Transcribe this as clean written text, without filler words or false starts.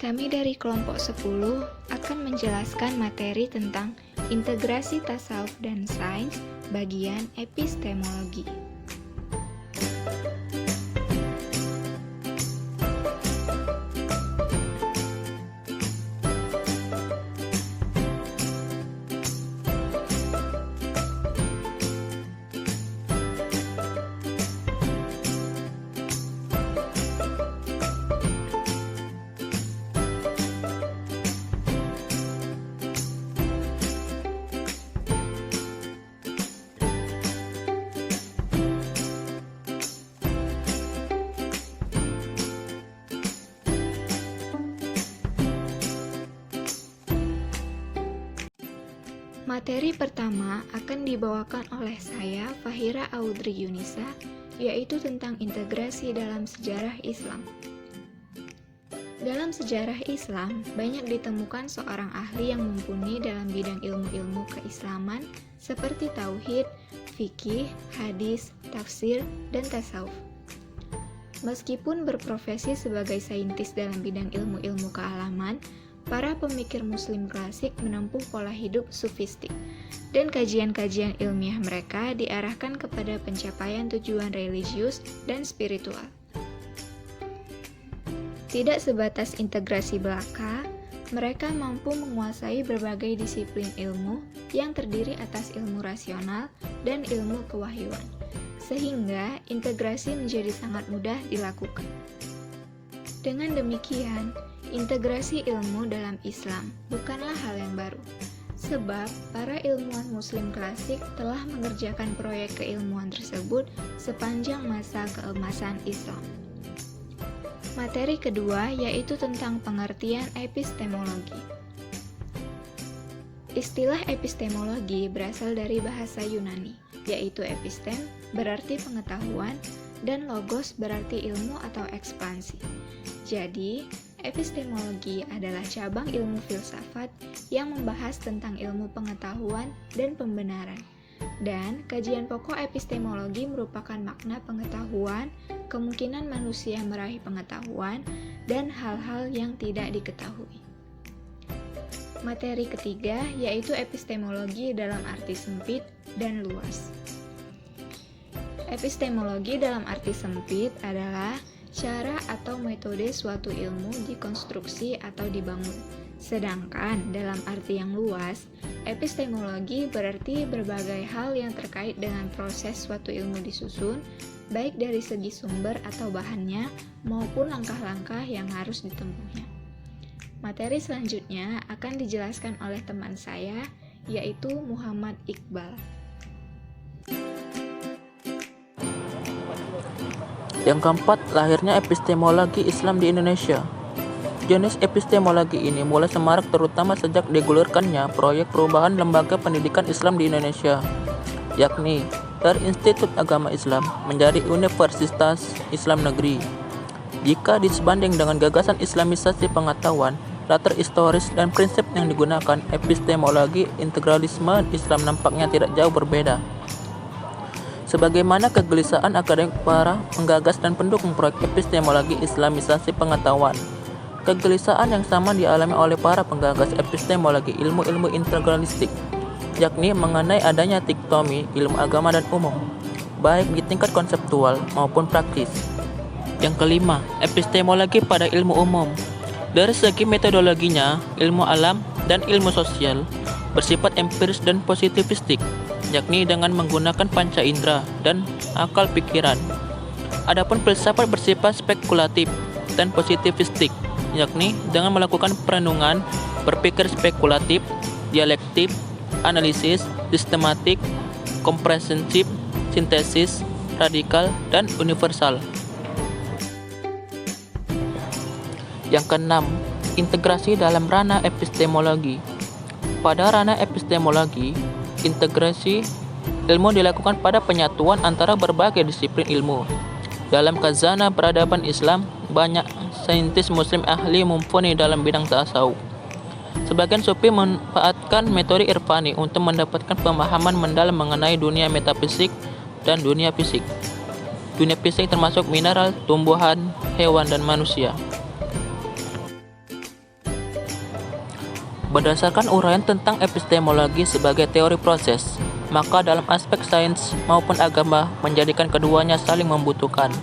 Kami dari kelompok 10 akan menjelaskan materi tentang integrasi tasawuf dan sains bagian epistemologi. Materi pertama akan dibawakan oleh saya, Fahira Audrey Yunisa, yaitu tentang integrasi dalam sejarah Islam. Dalam sejarah Islam, banyak ditemukan seorang ahli yang mumpuni dalam bidang ilmu-ilmu keislaman seperti tauhid, fikih, hadis, tafsir, dan tasawuf. Meskipun berprofesi sebagai saintis dalam bidang ilmu-ilmu kealaman, para pemikir muslim klasik menempuh pola hidup sufistik, dan kajian-kajian ilmiah mereka diarahkan kepada pencapaian tujuan religius dan spiritual. Tidak sebatas integrasi belaka, mereka mampu menguasai berbagai disiplin ilmu yang terdiri atas ilmu rasional dan ilmu kewahyuan, sehingga integrasi menjadi sangat mudah dilakukan. Dengan demikian, integrasi ilmu dalam Islam bukanlah hal yang baru, sebab para ilmuwan muslim klasik telah mengerjakan proyek keilmuan tersebut sepanjang masa keemasan Islam. Materi kedua yaitu tentang pengertian epistemologi. Istilah epistemologi berasal dari bahasa Yunani, yaitu epistem berarti pengetahuan dan logos berarti ilmu atau ekspansi. Jadi, epistemologi adalah cabang ilmu filsafat yang membahas tentang ilmu pengetahuan dan pembenaran. Dan kajian pokok epistemologi merupakan makna pengetahuan, kemungkinan manusia meraih pengetahuan, dan hal-hal yang tidak diketahui. Materi ketiga yaitu epistemologi dalam arti sempit dan luas. Epistemologi dalam arti sempit adalah cara atau metode suatu ilmu dikonstruksi atau dibangun. Sedangkan dalam arti yang luas, epistemologi berarti berbagai hal yang terkait dengan proses suatu ilmu disusun, baik dari segi sumber atau bahannya, maupun langkah-langkah yang harus ditempuhnya. Materi selanjutnya akan dijelaskan oleh teman saya, yaitu Muhammad Iqbal. Yang keempat, lahirnya epistemologi Islam di Indonesia. Jenis epistemologi ini mulai semarak terutama sejak digulirkannya proyek perubahan lembaga pendidikan Islam di Indonesia, yakni dari Institut Agama Islam menjadi Universitas Islam Negeri. Jika disebanding dengan gagasan Islamisasi pengetahuan, latar historis dan prinsip yang digunakan, epistemologi integralisme Islam nampaknya tidak jauh berbeda. Sebagaimana kegelisahan akademik para penggagas dan pendukung proyek epistemologi Islamisasi pengetahuan, kegelisahan yang sama dialami oleh para penggagas epistemologi ilmu-ilmu integralistik, yakni mengenai adanya diktomi ilmu agama dan umum, baik di tingkat konseptual maupun praktis. Yang kelima, epistemologi pada ilmu umum. Dari segi metodologinya, ilmu alam dan ilmu sosial bersifat empiris dan positivistik, yakni dengan menggunakan panca indera dan akal pikiran. Adapun filsafat bersifat spekulatif dan positivistik, yakni dengan melakukan perenungan, berpikir spekulatif, dialektif, analisis, sistematik, komprehensif, sintesis, radikal, dan universal. Yang keenam, integrasi dalam ranah epistemologi. Pada ranah epistemologi, integrasi ilmu dilakukan pada penyatuan antara berbagai disiplin ilmu. Dalam khazanah peradaban Islam, banyak saintis muslim ahli mumpuni dalam bidang tasawuf. Sebagian sufi memanfaatkan metode irfani untuk mendapatkan pemahaman mendalam mengenai dunia metafisik dan dunia fisik. Dunia fisik termasuk mineral, tumbuhan, hewan, dan manusia. Berdasarkan uraian tentang epistemologi sebagai teori proses, maka dalam aspek sains maupun agama menjadikan keduanya saling membutuhkan.